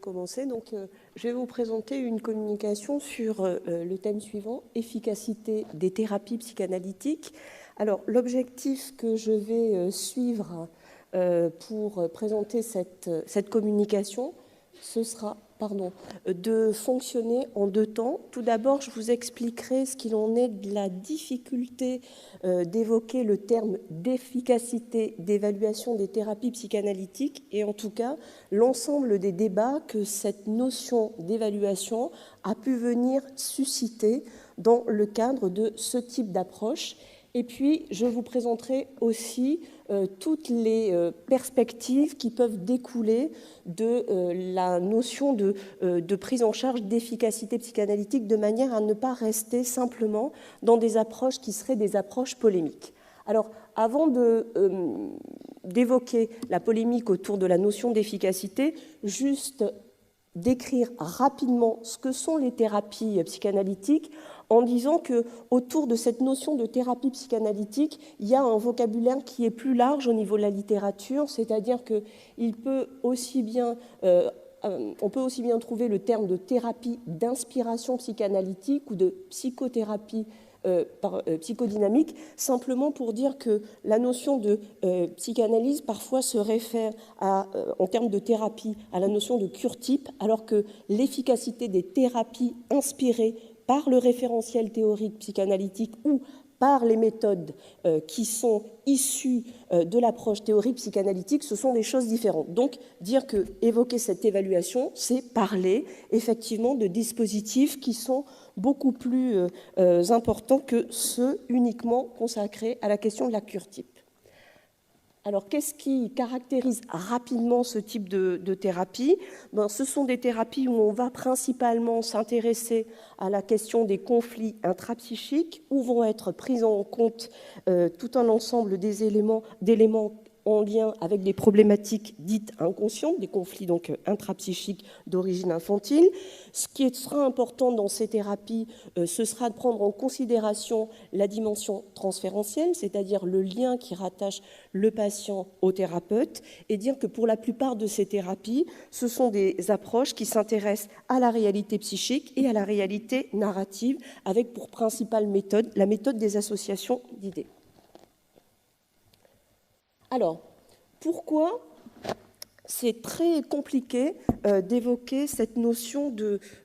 commencer. Donc, je vais vous présenter une communication sur le thème suivant, efficacité des thérapies psychanalytiques. Alors, l'objectif que je vais suivre pour présenter cette communication, ce sera de fonctionner en deux temps. Tout d'abord, je vous expliquerai ce qu'il en est de la difficulté d'évoquer le terme d'efficacité d'évaluation des thérapies psychanalytiques et en tout cas l'ensemble des débats que cette notion d'évaluation a pu venir susciter dans le cadre de ce type d'approche. Et puis, je vous présenterai aussi toutes les perspectives qui peuvent découler de la notion de prise en charge d'efficacité psychanalytique de manière à ne pas rester simplement dans des approches qui seraient des approches polémiques. Alors, avant d'évoquer la polémique autour de la notion d'efficacité, juste décrire rapidement ce que sont les thérapies psychanalytiques en disant qu'autour de cette notion de thérapie psychanalytique, il y a un vocabulaire qui est plus large au niveau de la littérature, c'est-à-dire qu'on peut aussi bien trouver le terme de thérapie d'inspiration psychanalytique ou de psychothérapie psychodynamique, simplement pour dire que la notion de psychanalyse parfois se réfère en termes de thérapie à la notion de cure-type, alors que l'efficacité des thérapies inspirées par le référentiel théorique psychanalytique ou par les méthodes qui sont issues de l'approche théorique psychanalytique, ce sont des choses différentes. Donc, dire que évoquer cette évaluation, c'est parler effectivement de dispositifs qui sont beaucoup plus importants que ceux uniquement consacrés à la question de la cure-type. Alors, qu'est-ce qui caractérise rapidement ce type de thérapie ? Ce sont des thérapies où on va principalement s'intéresser à la question des conflits intrapsychiques, où vont être pris en compte tout un ensemble d'éléments en lien avec des problématiques dites inconscientes, des conflits donc intrapsychiques d'origine infantile. Ce qui sera important dans ces thérapies, ce sera de prendre en considération la dimension transférentielle, c'est-à-dire le lien qui rattache le patient au thérapeute, et dire que pour la plupart de ces thérapies, ce sont des approches qui s'intéressent à la réalité psychique et à la réalité narrative, avec pour principale méthode la méthode des associations d'idées. Alors, pourquoi c'est très compliqué d'évoquer cette notion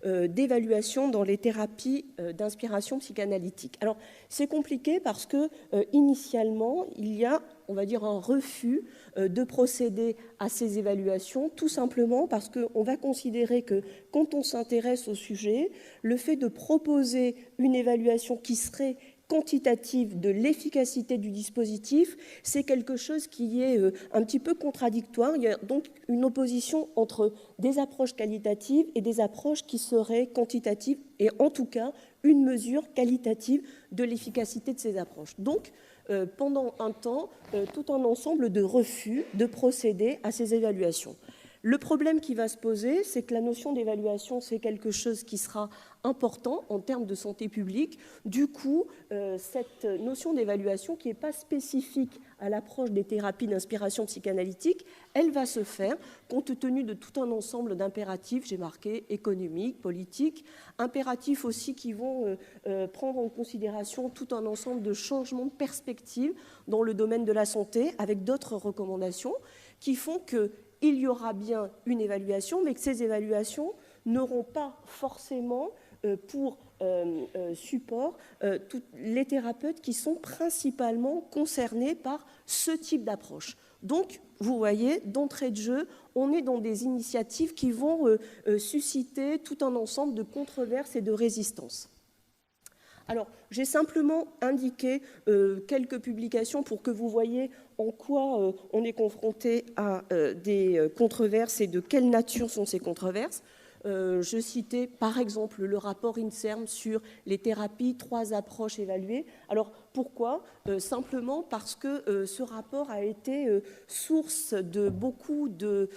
d'évaluation dans les thérapies d'inspiration psychanalytique? Alors, c'est compliqué parce que initialement, il y a, on va dire, un refus de procéder à ces évaluations, tout simplement parce qu'on va considérer que quand on s'intéresse au sujet, le fait de proposer une évaluation qui serait quantitative de l'efficacité du dispositif, c'est quelque chose qui est un petit peu contradictoire. Il y a donc une opposition entre des approches qualitatives et des approches qui seraient quantitatives, et en tout cas une mesure qualitative de l'efficacité de ces approches. Donc, pendant un temps, tout un ensemble de refus de procéder à ces évaluations. Le problème qui va se poser, c'est que la notion d'évaluation, c'est quelque chose qui sera important en termes de santé publique. Du coup, cette notion d'évaluation, qui n'est pas spécifique à l'approche des thérapies d'inspiration psychanalytique, elle va se faire compte tenu de tout un ensemble d'impératifs, j'ai marqué économiques, politiques, impératifs aussi qui vont prendre en considération tout un ensemble de changements de perspective dans le domaine de la santé, avec d'autres recommandations qui font qu'il y aura bien une évaluation, mais que ces évaluations n'auront pas forcément pour support les thérapeutes qui sont principalement concernés par ce type d'approche. Donc, vous voyez, d'entrée de jeu, on est dans des initiatives qui vont susciter tout un ensemble de controverses et de résistances. Alors, j'ai simplement indiqué quelques publications pour que vous voyez en quoi on est confronté à des controverses et de quelle nature sont ces controverses. Je citais par exemple le rapport INSERM sur les thérapies, 3 approches évaluées. Alors pourquoi ? Simplement parce que ce rapport a été source de beaucoup de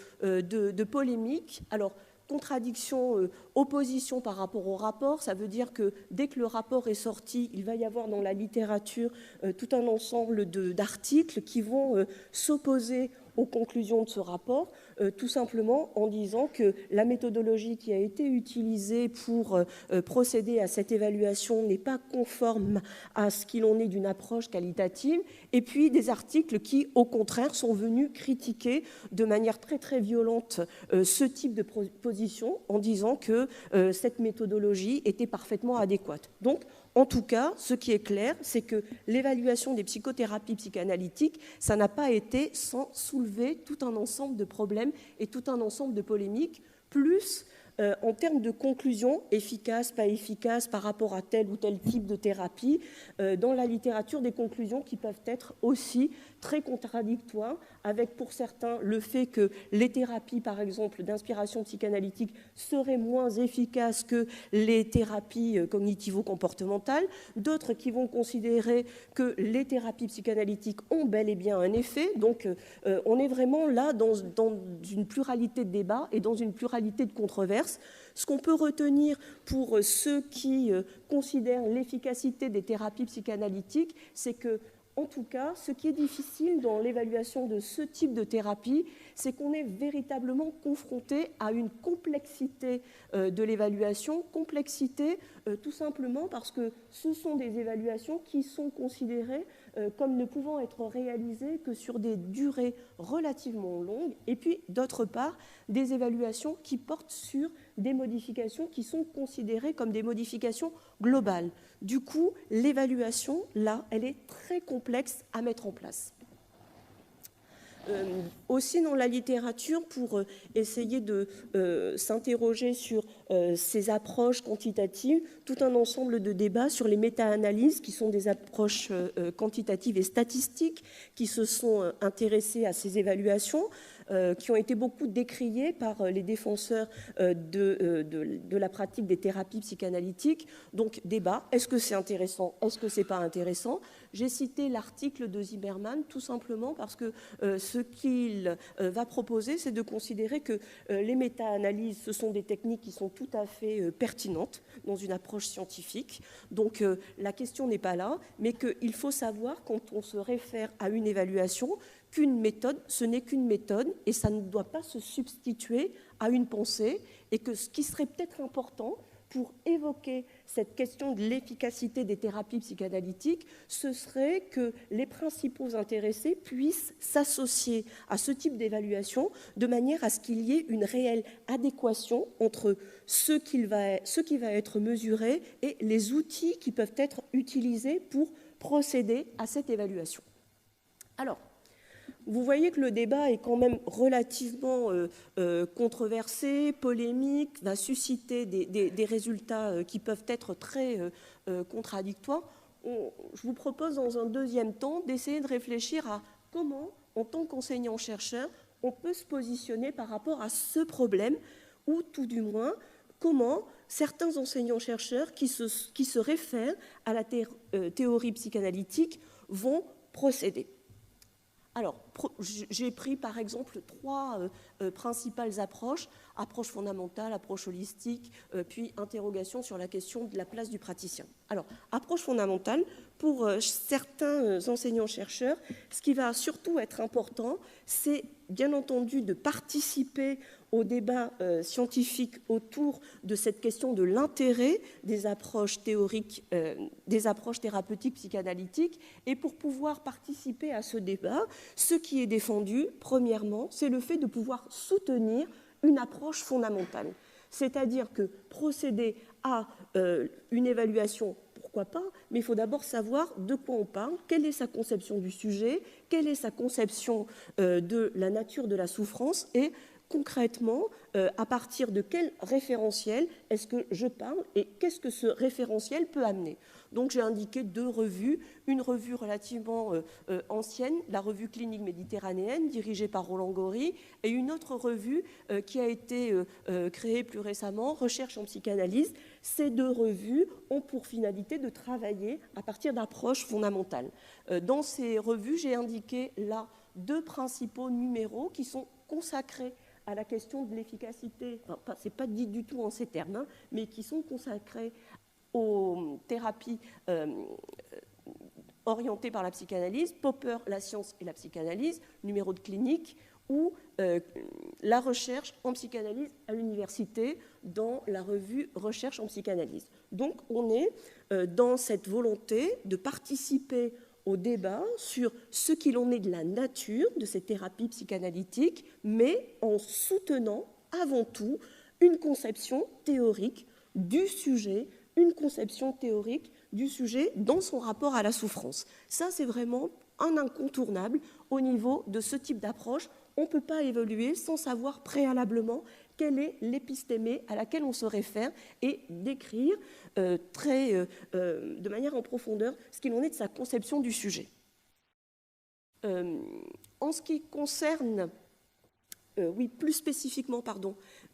polémiques. Alors, contradiction, opposition par rapport au rapport, ça veut dire que dès que le rapport est sorti, il va y avoir dans la littérature tout un ensemble d'articles qui vont s'opposer aux conclusions de ce rapport, tout simplement en disant que la méthodologie qui a été utilisée pour procéder à cette évaluation n'est pas conforme à ce qu'il en est d'une approche qualitative, et puis des articles qui, au contraire, sont venus critiquer de manière très très violente ce type de position en disant que cette méthodologie était parfaitement adéquate. Donc, en tout cas, ce qui est clair, c'est que l'évaluation des psychothérapies psychanalytiques, ça n'a pas été sans soulever tout un ensemble de problèmes et tout un ensemble de polémiques, plus en termes de conclusions, efficaces, pas efficaces par rapport à tel ou tel type de thérapie, dans la littérature des conclusions qui peuvent être aussi très contradictoires, avec pour certains le fait que les thérapies, par exemple, d'inspiration psychanalytique seraient moins efficaces que les thérapies cognitivo-comportementales, d'autres qui vont considérer que les thérapies psychanalytiques ont bel et bien un effet. Donc on est vraiment là dans une pluralité de débats et dans une pluralité de controverses. Ce qu'on peut retenir pour ceux qui considèrent l'efficacité des thérapies psychanalytiques, c'est que, en tout cas, ce qui est difficile dans l'évaluation de ce type de thérapie, c'est qu'on est véritablement confronté à une complexité de l'évaluation, complexité tout simplement parce que ce sont des évaluations qui sont considérées comme ne pouvant être réalisées que sur des durées relativement longues, et puis d'autre part, des évaluations qui portent sur des modifications qui sont considérées comme des modifications globales. Du coup, l'évaluation, là, elle est très complexe à mettre en place. Aussi dans la littérature, pour essayer de s'interroger sur ces approches quantitatives, tout un ensemble de débats sur les méta-analyses, qui sont des approches quantitatives et statistiques, qui se sont intéressées à ces évaluations, qui ont été beaucoup décriées par les défenseurs de la pratique des thérapies psychanalytiques. Donc, débat, est-ce que c'est intéressant, est-ce que c'est pas intéressant? J'ai cité l'article de Zimmermann tout simplement parce que ce qu'il va proposer, c'est de considérer que les méta-analyses, ce sont des techniques qui sont tout à fait pertinentes dans une approche scientifique. Donc la question n'est pas là, mais qu'il faut savoir, quand on se réfère à une évaluation, qu'une méthode, ce n'est qu'une méthode et ça ne doit pas se substituer à une pensée, et que ce qui serait peut-être important pour évoquer cette question de l'efficacité des thérapies psychanalytiques, ce serait que les principaux intéressés puissent s'associer à ce type d'évaluation de manière à ce qu'il y ait une réelle adéquation entre ce qui va être mesuré et les outils qui peuvent être utilisés pour procéder à cette évaluation. Alors, vous voyez que le débat est quand même relativement controversé, polémique, va susciter des résultats qui peuvent être très contradictoires. Je vous propose dans un deuxième temps d'essayer de réfléchir à comment, en tant qu'enseignant-chercheur, on peut se positionner par rapport à ce problème, ou tout du moins, comment certains enseignants-chercheurs qui se réfèrent à la théorie psychanalytique vont procéder. Alors, j'ai pris par exemple trois principales approches, approche fondamentale, approche holistique, puis interrogation sur la question de la place du praticien. Alors, approche fondamentale, pour certains enseignants-chercheurs, ce qui va surtout être important, c'est bien entendu de participer au débat scientifique autour de cette question de l'intérêt des approches théoriques, des approches thérapeutiques psychanalytiques. Et pour pouvoir participer à ce débat, ce qui est défendu, premièrement, c'est le fait de pouvoir soutenir une approche fondamentale. C'est-à-dire que procéder à une évaluation, pourquoi pas, mais il faut d'abord savoir de quoi on parle, quelle est sa conception du sujet, quelle est sa conception de la nature de la souffrance, et concrètement, à partir de quel référentiel est-ce que je parle et qu'est-ce que ce référentiel peut amener. Donc j'ai indiqué deux revues, une revue relativement ancienne, la revue clinique méditerranéenne, dirigée par Roland Gori, et une autre revue qui a été créée plus récemment, Recherche en psychanalyse. Ces deux revues ont pour finalité de travailler à partir d'approches fondamentales. Dans ces revues, j'ai indiqué là deux principaux numéros qui sont consacrés à la question de l'efficacité, enfin, ce n'est pas dit du tout en ces termes, hein, mais qui sont consacrés aux thérapies orienté par la psychanalyse, Popper, la science et la psychanalyse, numéro de clinique, ou la recherche en psychanalyse à l'université dans la revue Recherche en psychanalyse. Donc on est dans cette volonté de participer au débat sur ce qu'il en est de la nature de ces thérapies psychanalytiques, mais en soutenant avant tout une conception théorique du sujet, une conception théorique du sujet dans son rapport à la souffrance. Ça, c'est vraiment un incontournable au niveau de ce type d'approche. On ne peut pas évoluer sans savoir préalablement quelle est l'épistémée à laquelle on se réfère et décrire de manière en profondeur ce qu'il en est de sa conception du sujet. En ce qui concerne, plus spécifiquement,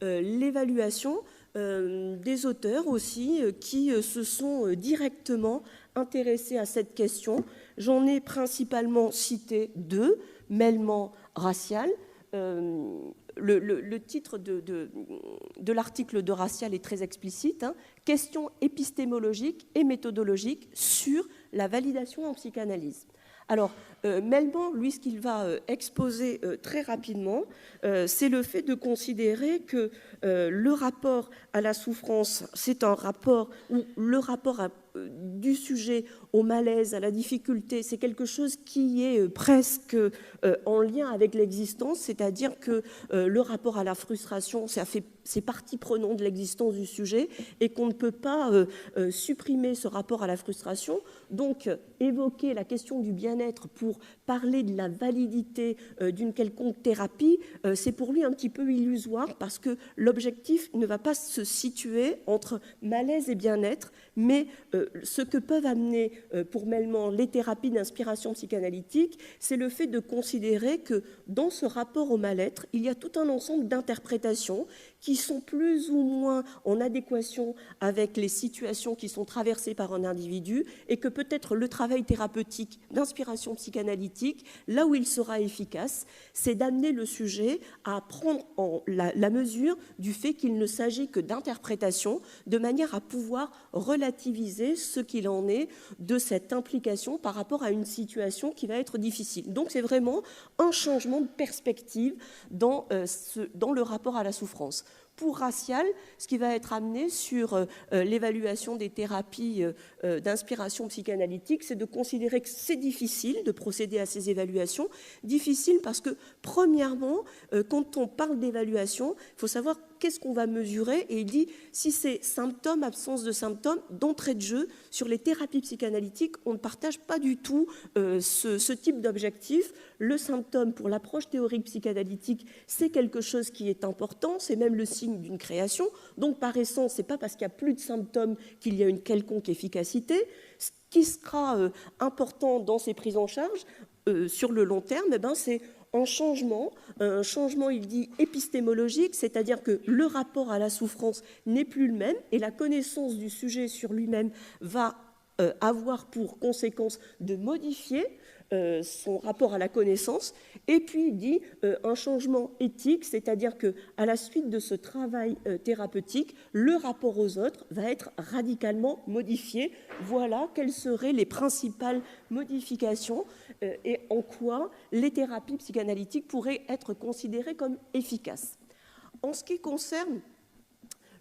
l'évaluation des auteurs aussi qui se sont directement intéressés à cette question, j'en ai principalement cité 2, mêlement racial. Le titre de l'article de Racial est très explicite, question épistémologique et méthodologique sur la validation en psychanalyse. Alors, Melman, lui, ce qu'il va exposer très rapidement, c'est le fait de considérer que le rapport à la souffrance, c'est un rapport où le rapport du sujet au malaise, à la difficulté, c'est quelque chose qui est presque en lien avec l'existence, c'est-à-dire que le rapport à la frustration, c'est partie prenante de l'existence du sujet et qu'on ne peut pas supprimer ce rapport à la frustration. Donc, évoquer la question du bien-être pour parler de la validité d'une quelconque thérapie, c'est pour lui un petit peu illusoire parce que l'objectif ne va pas se situer entre malaise et bien-être, mais ce que peuvent amener pour Melman les thérapies d'inspiration psychanalytique, c'est le fait de considérer que dans ce rapport au mal-être, il y a tout un ensemble d'interprétations qui sont plus ou moins en adéquation avec les situations qui sont traversées par un individu et que peut-être le travail thérapeutique d'inspiration psychanalytique, là où il sera efficace, c'est d'amener le sujet à prendre la mesure du fait qu'il ne s'agit que d'interprétation de manière à pouvoir relativiser ce qu'il en est de cette implication par rapport à une situation qui va être difficile. Donc c'est vraiment un changement de perspective dans le rapport à la souffrance. Pour Racial, ce qui va être amené sur l'évaluation des thérapies d'inspiration psychanalytique, c'est de considérer que c'est difficile de procéder à ces évaluations. Difficile parce que, premièrement, quand on parle d'évaluation, il faut savoir qu'est-ce qu'on va mesurer. Et il dit, si c'est symptômes, absence de symptômes, d'entrée de jeu, sur les thérapies psychanalytiques, on ne partage pas du tout ce type d'objectif. Le symptôme, pour l'approche théorique psychanalytique, c'est quelque chose qui est important, c'est même le signe d'une création. Donc, par essence, ce n'est pas parce qu'il n'y a plus de symptômes qu'il y a une quelconque efficacité. Ce qui sera important dans ces prises en charge, sur le long terme, c'est un changement, il dit, épistémologique, c'est-à-dire que le rapport à la souffrance n'est plus le même et la connaissance du sujet sur lui-même va avoir pour conséquence de modifier son rapport à la connaissance, et puis il dit un changement éthique, c'est-à-dire qu'à la suite de ce travail thérapeutique, le rapport aux autres va être radicalement modifié. Voilà quelles seraient les principales modifications et en quoi les thérapies psychanalytiques pourraient être considérées comme efficaces. En ce qui concerne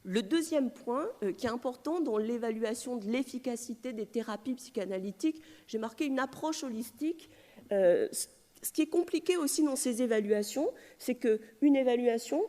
le deuxième point qui est important dans l'évaluation de l'efficacité des thérapies psychanalytiques, j'ai marqué une approche holistique. Ce qui est compliqué aussi dans ces évaluations, c'est qu'une évaluation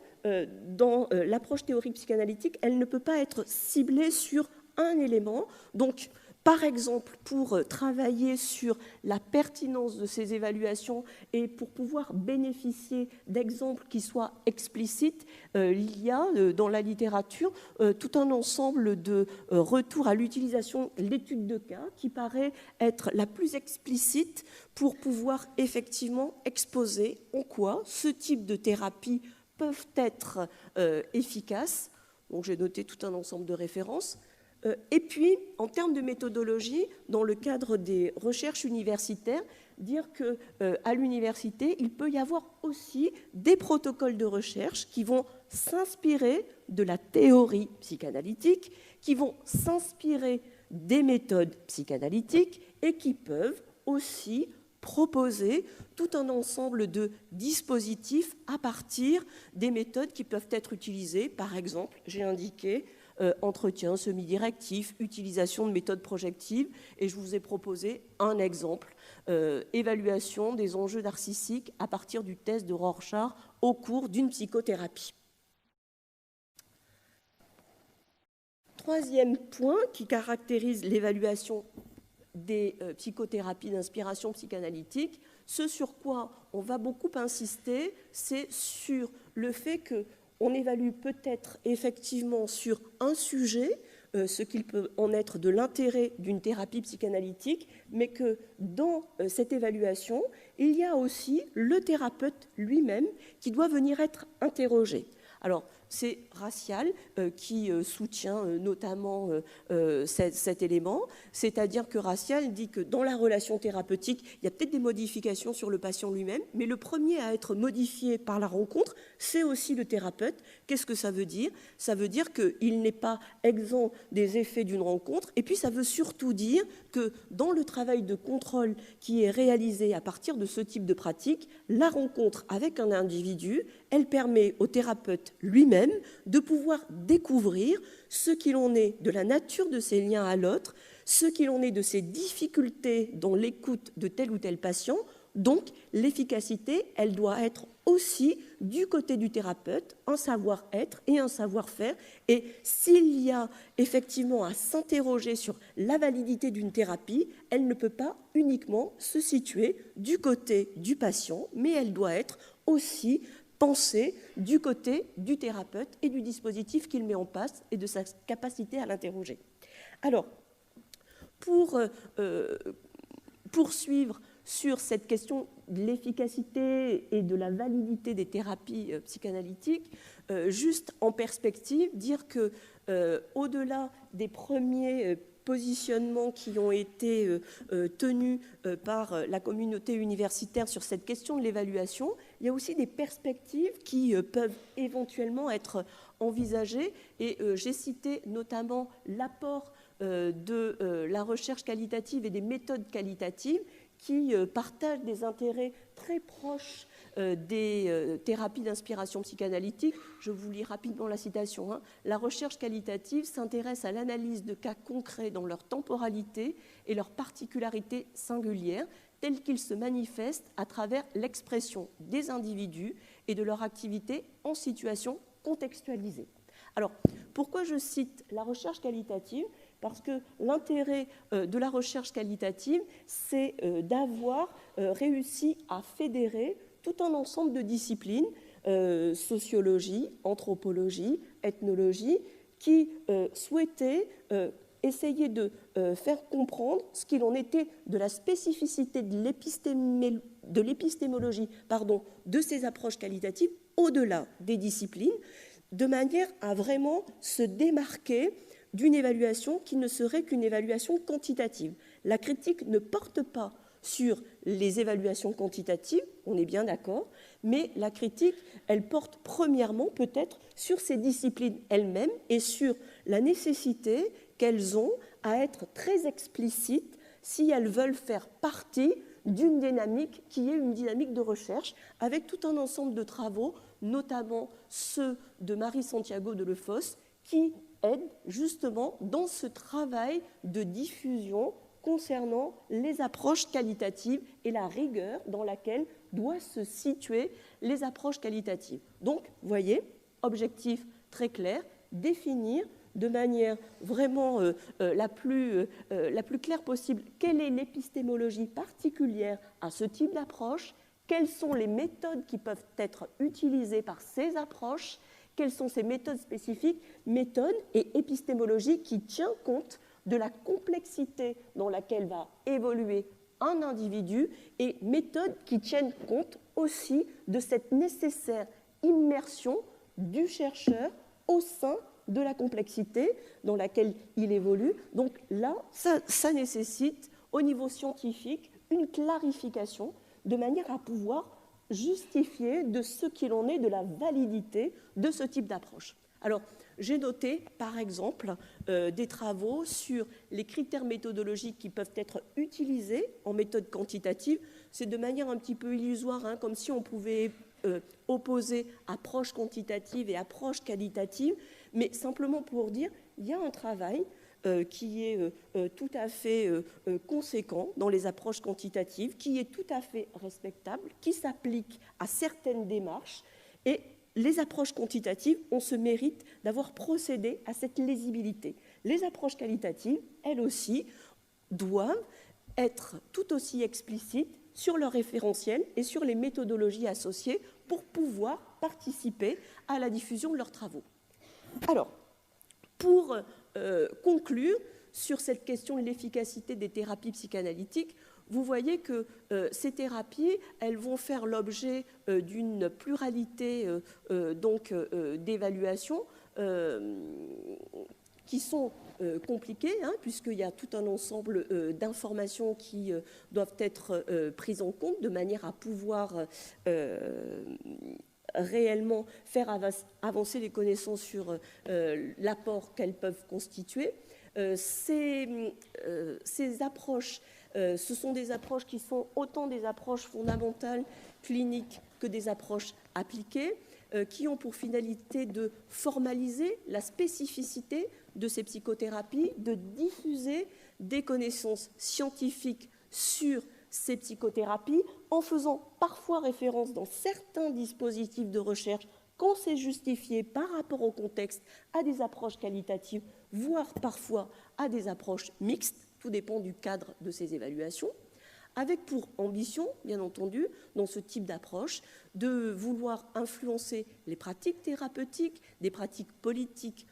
dans l'approche théorique psychanalytique, elle ne peut pas être ciblée sur un élément. Donc, par exemple, pour travailler sur la pertinence de ces évaluations et pour pouvoir bénéficier d'exemples qui soient explicites, il y a dans la littérature tout un ensemble de retours à l'utilisation de l'étude de cas qui paraît être la plus explicite pour pouvoir effectivement exposer en quoi ce type de thérapies peuvent être efficaces. Donc j'ai noté tout un ensemble de références. Et puis, en termes de méthodologie, dans le cadre des recherches universitaires, dire qu'à l'université, il peut y avoir aussi des protocoles de recherche qui vont s'inspirer de la théorie psychanalytique, qui vont s'inspirer des méthodes psychanalytiques et qui peuvent, aussi proposer tout un ensemble de dispositifs à partir des méthodes qui peuvent être utilisées. Par exemple, j'ai indiqué entretien semi-directif, utilisation de méthodes projectives, et je vous ai proposé un exemple, évaluation des enjeux narcissiques à partir du test de Rorschach au cours d'une psychothérapie. Troisième point qui caractérise l'évaluation des psychothérapies d'inspiration psychanalytique, ce sur quoi on va beaucoup insister, c'est sur le fait qu'on évalue peut-être effectivement sur un sujet ce qu'il peut en être de l'intérêt d'une thérapie psychanalytique, mais que dans cette évaluation, il y a aussi le thérapeute lui-même qui doit venir être interrogé. Alors, c'est Racial qui soutient notamment cet élément, c'est-à-dire que Racial dit que dans la relation thérapeutique, il y a peut-être des modifications sur le patient lui-même, mais le premier à être modifié par la rencontre, c'est aussi le thérapeute. Qu'est-ce que ça veut dire? Ça veut dire qu'il n'est pas exempt des effets d'une rencontre, et puis ça veut surtout dire que dans le travail de contrôle qui est réalisé à partir de ce type de pratique, la rencontre avec un individu, elle permet au thérapeute lui-même de pouvoir découvrir ce qu'il en est de la nature de ses liens à l'autre, ce qu'il en est de ses difficultés dans l'écoute de tel ou tel patient. Donc, l'efficacité, elle doit être aussi du côté du thérapeute, un savoir-être et un savoir-faire. Et s'il y a effectivement à s'interroger sur la validité d'une thérapie, elle ne peut pas uniquement se situer du côté du patient, mais elle doit être aussi pensée du côté du thérapeute et du dispositif qu'il met en place et de sa capacité à l'interroger. Alors, pour poursuivre sur cette question de l'efficacité et de la validité des thérapies psychanalytiques, juste en perspective, dire que au-delà des premiers positionnements qui ont été tenus par la communauté universitaire sur cette question de l'évaluation, il y a aussi des perspectives qui peuvent éventuellement être envisagées. Et j'ai cité notamment l'apport de la recherche qualitative et des méthodes qualitatives qui partagent des intérêts très proches des thérapies d'inspiration psychanalytique. Je vous lis rapidement la citation. La recherche qualitative s'intéresse à l'analyse de cas concrets dans leur temporalité et leurs particularités singulières, tels qu'ils se manifestent à travers l'expression des individus et de leur activité en situation contextualisée. Alors, pourquoi je cite la recherche qualitative ? Parce que l'intérêt de la recherche qualitative, c'est d'avoir réussi à fédérer tout un ensemble de disciplines, sociologie, anthropologie, ethnologie, qui souhaitaient essayer de faire comprendre ce qu'il en était de la spécificité de l'épistémologie de ces approches qualitatives au-delà des disciplines, de manière à vraiment se démarquer d'une évaluation qui ne serait qu'une évaluation quantitative. La critique ne porte pas sur les évaluations quantitatives, on est bien d'accord, mais la critique, elle porte premièrement peut-être sur ces disciplines elles-mêmes et sur la nécessité qu'elles ont à être très explicites si elles veulent faire partie d'une dynamique qui est une dynamique de recherche, avec tout un ensemble de travaux, notamment ceux de Marie Santiago de Lefos, qui aident justement dans ce travail de diffusion concernant les approches qualitatives et la rigueur dans laquelle doivent se situer les approches qualitatives. Donc, vous voyez, objectif très clair, définir de manière vraiment la plus claire possible quelle est l'épistémologie particulière à ce type d'approche, quelles sont les méthodes qui peuvent être utilisées par ces approches, quelles sont ces méthodes spécifiques, méthodes et épistémologie qui tient compte de la complexité dans laquelle va évoluer un individu et méthodes qui tiennent compte aussi de cette nécessaire immersion du chercheur au sein de la complexité dans laquelle il évolue. Donc là, ça nécessite au niveau scientifique une clarification de manière à pouvoir justifier de ce qu'il en est de la validité de ce type d'approche. Alors, j'ai noté, par exemple, des travaux sur les critères méthodologiques qui peuvent être utilisés en méthode quantitative. C'est de manière un petit peu illusoire, hein, comme si on pouvait opposer approche quantitative et approche qualitative, mais simplement pour dire il y a un travail qui est tout à fait conséquent dans les approches quantitatives, qui est tout à fait respectable, qui s'applique à certaines démarches, et les approches quantitatives ont ce mérite d'avoir procédé à cette lisibilité. Les approches qualitatives, elles aussi, doivent être tout aussi explicites sur leur référentiel et sur les méthodologies associées pour pouvoir participer à la diffusion de leurs travaux. Alors, pour conclure sur cette question de l'efficacité des thérapies psychanalytiques, vous voyez que ces thérapies, elles vont faire l'objet d'une pluralité d'évaluations qui sont compliquées, hein, puisqu'il y a tout un ensemble d'informations qui doivent être prises en compte de manière à pouvoir réellement faire avancer les connaissances sur l'apport qu'elles peuvent constituer. Ces approches, ce sont des approches qui sont autant des approches fondamentales, cliniques, que des approches appliquées, qui ont pour finalité de formaliser la spécificité de ces psychothérapies, de diffuser des connaissances scientifiques sur ces psychothérapies, en faisant parfois référence dans certains dispositifs de recherche, quand c'est justifié par rapport au contexte, à des approches qualitatives, voire parfois à des approches mixtes, tout dépend du cadre de ces évaluations, avec pour ambition, bien entendu, dans ce type d'approche, de vouloir influencer les pratiques thérapeutiques, des pratiques politiques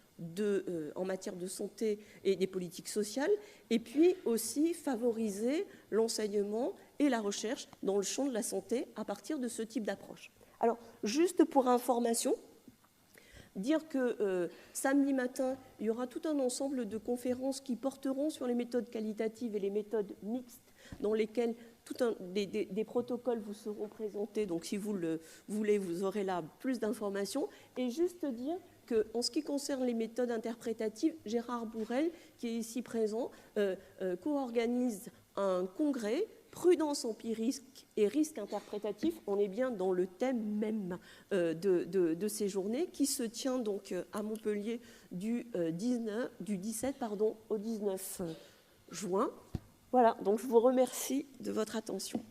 en matière de santé et des politiques sociales, et puis aussi favoriser l'enseignement et la recherche dans le champ de la santé à partir de ce type d'approche. Alors, juste pour information, dire que samedi matin, il y aura tout un ensemble de conférences qui porteront sur les méthodes qualitatives et les méthodes mixtes, dans lesquelles des protocoles vous seront présentés. Donc, si vous le voulez, vous aurez là plus d'informations. Et juste dire qu'en ce qui concerne les méthodes interprétatives, Gérard Bourrel, qui est ici présent, co-organise un congrès prudence empirique et risque interprétatif. On est bien dans le thème même de ces journées, qui se tient donc à Montpellier du 17 au 19 juin. Voilà, donc je vous remercie de votre attention.